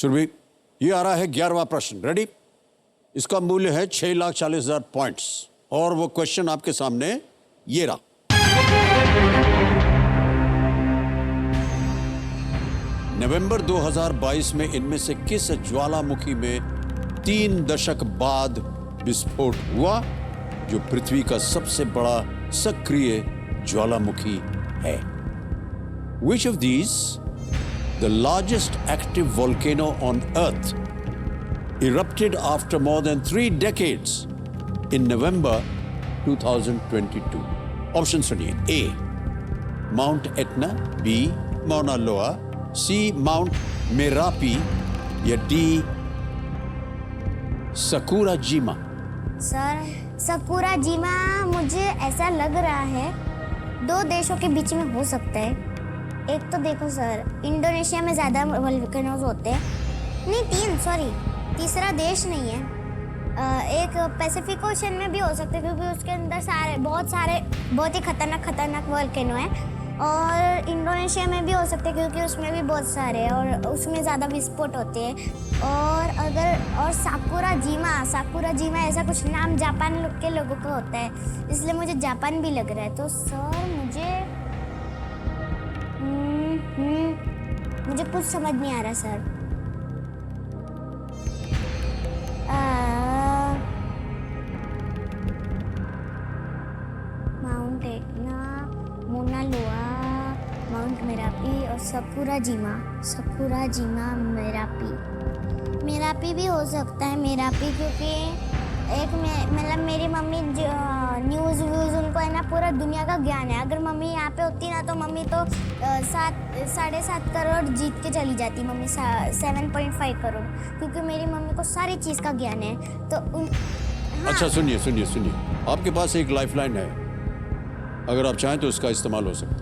सुरभि, ये आ रहा है 11वां प्रश्न। रेडी? इसका मूल्य है 6,40,000 पॉइंट्स और वो क्वेश्चन आपके सामने ये रहा। नवंबर 2022 में इनमें से किस ज्वालामुखी में 3 दशक बाद विस्फोट हुआ, जो पृथ्वी का सबसे बड़ा सक्रिय ज्वालामुखी है? Which of these, the largest active volcano on Earth, erupted after more than 3 decades in November 2022? Option सुनिए। A, mount Etna, B, Mauna लोआ, C, माउंट मेरापी या D, सकुरा जीमा। सर, सकुरा जीमा मुझे ऐसा लग रहा है 2 देशों के बीच में हो सकता है। एक तो देखो सर, इंडोनेशिया में ज़्यादा वोल्केनोज होते हैं, नहीं 3, सॉरी, तीसरा देश नहीं है। एक पैसिफिक ओशन में भी हो सकता है क्योंकि उसके अंदर बहुत ही खतरनाक वोल्केनो है। और इंडोनेशिया में भी हो सकते हैं क्योंकि उसमें भी बहुत सारे हैं और उसमें ज़्यादा विस्फोट होते हैं। और साकुरा जीमा ऐसा कुछ नाम जापान के लोगों का होता है, इसलिए मुझे जापान भी लग रहा है। तो सर मुझे कुछ समझ नहीं आ रहा सर। माउंट एटना, मोना लोआ, माउंट मेरापी और सकुरा जीमा मेरापी भी हो सकता है। मेरापी क्योंकि मतलब मेरी मम्मी न्यूज़ उनको है ना पूरा दुनिया का ज्ञान है। अगर मम्मी यहाँ पे होती ना तो मम्मी तो 7.5 करोड़ जीत के चली जाती। मम्मी 7.5 करोड़, क्योंकि मेरी मम्मी को सारी चीज़ का ज्ञान है। तो हाँ। अच्छा सुनिए, आपके पास एक लाइफलाइन है, अगर आप चाहें तो उसका इस्तेमाल हो सकता है।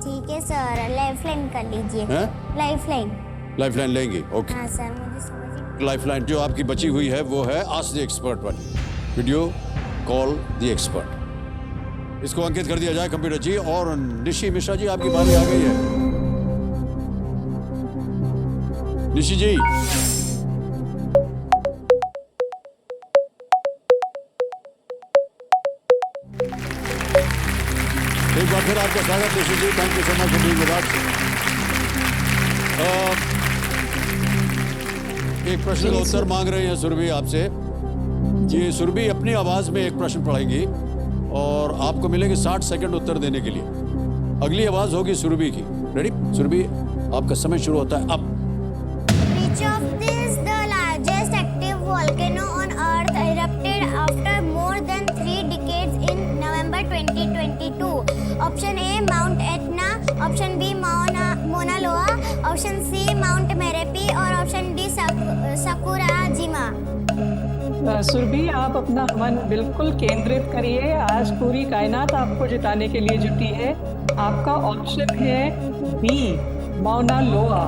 ठीक है सर, लाइफलाइन कर लीजिए। लाइफलाइन लेंगे? ओके। हाँ सर, मुझे समझ। लाइफलाइन जो आपकी बची हुई है वो है आस्क द एक्सपर्ट वाली वीडियो, कॉल द एक्सपर्ट। इसको अंकित कर दिया जाए कंप्यूटर जी। और निशी मिश्रा जी, आपकी बारी आ गई है। निशी जी, एक बार फिर आपका स्वागत। Nishi ji, thank you so much for being with us. एक प्रश्न का उत्तर मांग रहे हैं सुरभि आपसे। ये सुरभि अपनी आवाज में एक प्रश्न पढ़ेंगी और आपको मिलेंगे 60 सेकंड उत्तर देने के लिए। अगली आवाज होगी सुरभि की। रेडी? सुरभि, आपका समय शुरू होता है अब। Which of these the largest active volcano on Earth erupted after more than 3 decades in November 2022? Option A, Mount Etna, Option B, Mauna Loa, Option C, Mount Merapi और Option D, Sakura Jima। Surabhi, आप अपना मन बिल्कुल केंद्रित करिए। आज पूरी कायनात आपको जिताने के लिए जुटी है। आपका ऑप्शन है बी, माउना लोआ।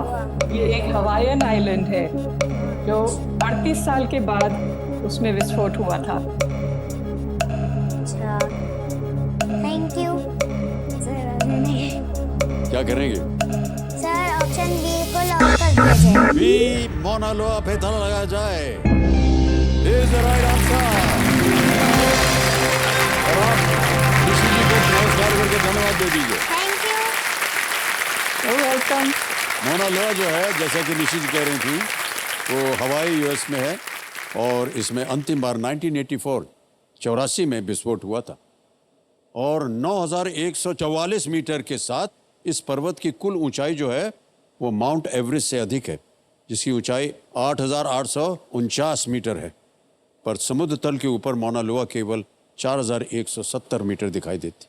ये एक हवाईयन आइलैंड है जो 38 साल के बाद उसमें विस्फोट हुआ था। अच्छा, थैंक यू सर। क्या करेंगे सर, ऑप्शन बी को लॉक कर दिया जाए। बी, माउना लोआ पे ताला लगाया जाए। Is the right answer। और आप निशी जी को नमस्कार करके धन्यवाद दे दीजिए। Thank you. वेलकम। माउना लोआ जो है, जैसा कि निशी जी कह रही थी, वो हवाई यूएस में है और इसमें अंतिम बार 1984 में विस्फोट हुआ था। और 9,144 मीटर के साथ इस पर्वत की कुल ऊंचाई जो है वो माउंट एवरेस्ट से अधिक है, जिसकी ऊंचाई 8,849 मीटर है। पर समुद्र तल के ऊपर माउना लोआ केवल 4,170 मीटर दिखाई देती।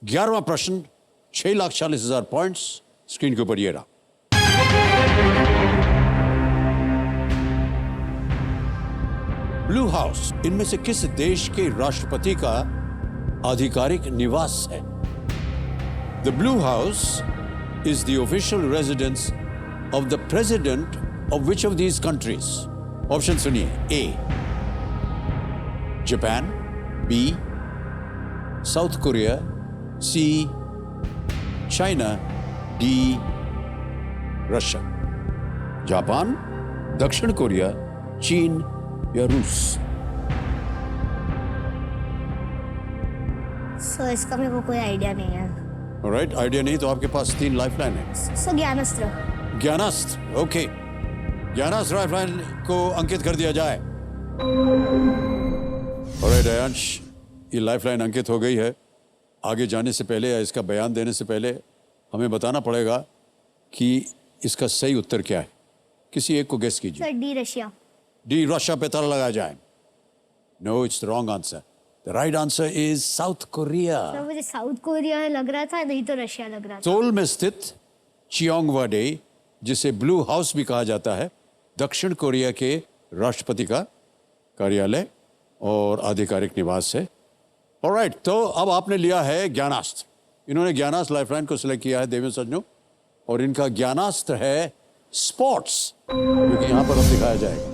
11वां प्रश्न, 6,40,000 पॉइंट्स स्क्रीन के ऊपर ये रहा। ब्लू हाउस इनमें से किस देश के राष्ट्रपति का आधिकारिक निवास है? The blue house is the official residence of the president of which of these countries? Option सुनिए। ए, जापान, बी, साउथ कोरिया, सी, चाइना, डी, रशिया। जापान, दक्षिण कोरिया, चीन या रूस? सर इसका मेरे को कोई आइडिया नहीं है। राइट, आइडिया नहीं तो आपके पास 3 लाइफलाइन है। सर ज्ञानास्त्र। ज्ञानास्त्र, ओके। ज्ञानास्त्र लाइफलाइन को अंकित कर दिया जाए। ऑलराइट अयांश, ये लाइफलाइन अंकित हो गई है। आगे जाने से पहले या इसका बयान देने से पहले हमें बताना पड़ेगा कि इसका सही उत्तर क्या है। किसी एक को गेस कीजिए। Sir the Russia. The Russia पे ताला लगाया जाए। No, it's the wrong answer. The right answer is South Korea. Sir मुझे साउथ कोरिया लग रहा था, नहीं तो रशिया लग रहा था। सोल में स्थित चियोंगवाडे, जिसे ब्लू हाउस भी कहा जाता है, दक्षिण कोरिया के राष्ट्रपति का कार्यालय और आधिकारिक निवास है। ऑलराइट, तो अब आपने लिया है ज्ञानास्त्र। इन्होंने ज्ञानास्त्र लाइफलाइन को सिलेक्ट किया है देवेंद्र सज्जनों, और इनका ज्ञानास्त्र है स्पोर्ट्स, क्योंकि यहां पर अब दिखाया जाएगा।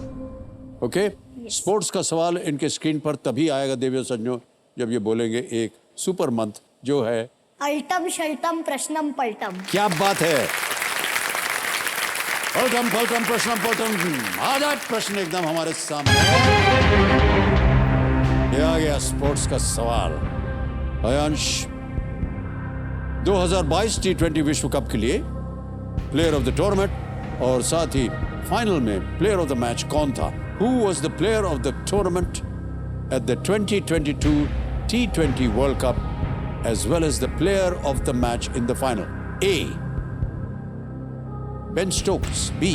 ओके, स्पोर्ट्स का सवाल इनके स्क्रीन पर तभी आएगा देवेंद्र सज्जनों जब ये बोलेंगे एक सुपर मंत्र जो है अल्टम शल्टम प्रश्नम पल्टम। क्या बात है। पलटम पलटम प्रश्न पलटम। आज प्रश्न एकदम हमारे सामने। ये आ गया स्पोर्ट्स का सवाल। अयांश, 2022 T20 विश्व कप के लिए प्लेयर ऑफ द टूर्नामेंट और साथ ही फाइनल में प्लेयर ऑफ द मैच कौन था? Who was the player of the tournament at the 2022 T20 World Cup as well as the player of the match in the final? A. Ben Stokes. B.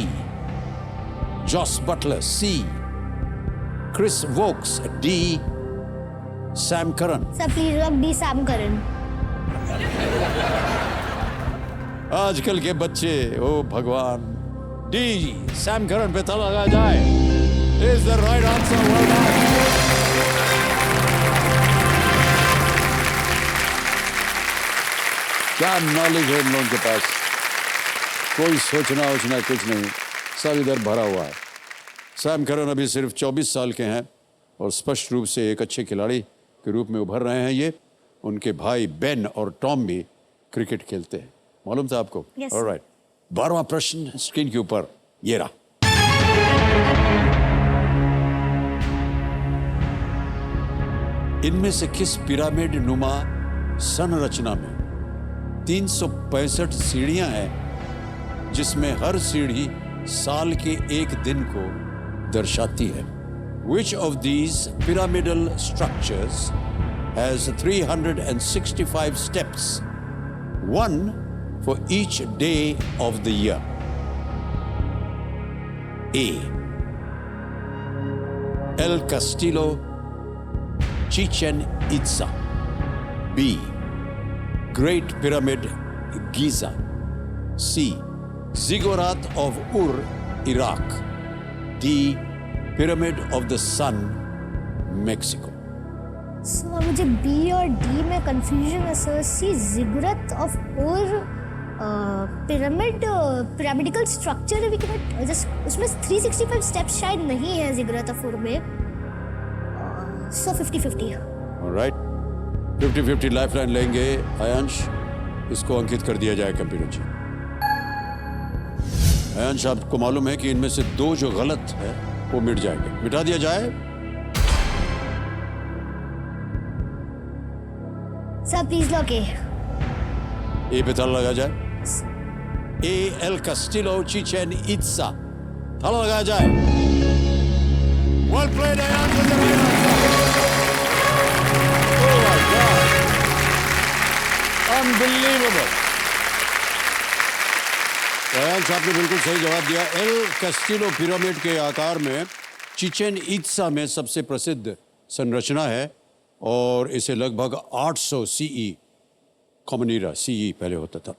Joss Butler. C. Chris Wokes. D. Sam Curran. Sir please रख D Sam Curran. आजकल के बच्चे, ओ भगवान। D Sam Curran पे ताला लगाया जाए। Is the right answer? Well done. क्या नॉलेज है इन लोगों के पास, कोई सोचना वोचना कुछ नहीं, सब इधर भरा हुआ है। सैम करन अभी सिर्फ 24 साल के हैं और स्पष्ट रूप से एक अच्छे खिलाड़ी के रूप में उभर रहे हैं। ये उनके भाई बेन और टॉम भी क्रिकेट खेलते हैं, मालूम था आपको? Yes. ऑलराइट, 12वां प्रश्न स्क्रीन के ऊपर ये रहा। इनमें से किस पिरामिड नुमा संरचना में 365 सीढ़ियां हैं जिसमें हर सीढ़ी साल के एक दिन को दर्शाती है? Which of these pyramidal structures has 365 steps, one for each day of the year? A. El Castillo Chichen Itza. B. Great Pyramid Giza. C. Ziggurat of Ur, Iraq. D. Pyramid of the Sun, Mexico. Sir मुझे B और D में confusion है sir. C जिगुरत of और pyramidical structure है, we can just उसमें 365 steps शायद नहीं है जिगुरत ऑफ और में। सो 50-50। ऑलराइट, 50-50 लाइफलाइन लेंगे अयांश, इसको अंकित कर दिया जाए कंप्यूटर जी। अयांश, आपको मालूम है कि इनमें से 2 जो गलत है वो मिट जाएंगे, मिटा दिया जाए। सर प्लीज लॉक ए पे ताला लगा जाए। ए एल कास्टिलो चिचेन इत्सा, ताला लगाया जाए। Well played Ayansh, with the right answer. Oh my God, unbelievable. Ayansh, आपने बिल्कुल सही जवाब दिया। एल कास्टिलो पिरामिड के आकार में चिचेन इत्सा में सबसे प्रसिद्ध संरचना है और इसे लगभग 800 CE, कॉमन ईरा CE पहले होता था,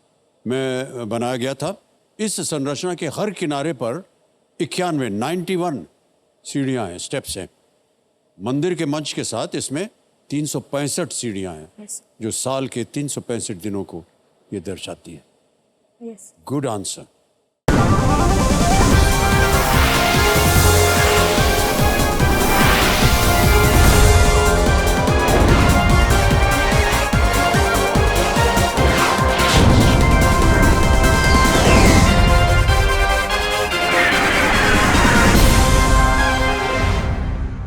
में बनाया गया था। इस संरचना के हर किनारे पर 91 सीढ़ियां हैं, स्टेप्स हैं। मंदिर के मंच के साथ इसमें 365 सीढ़ियां हैं, जो साल के 365 दिनों को ये दर्शाती है। Good answer.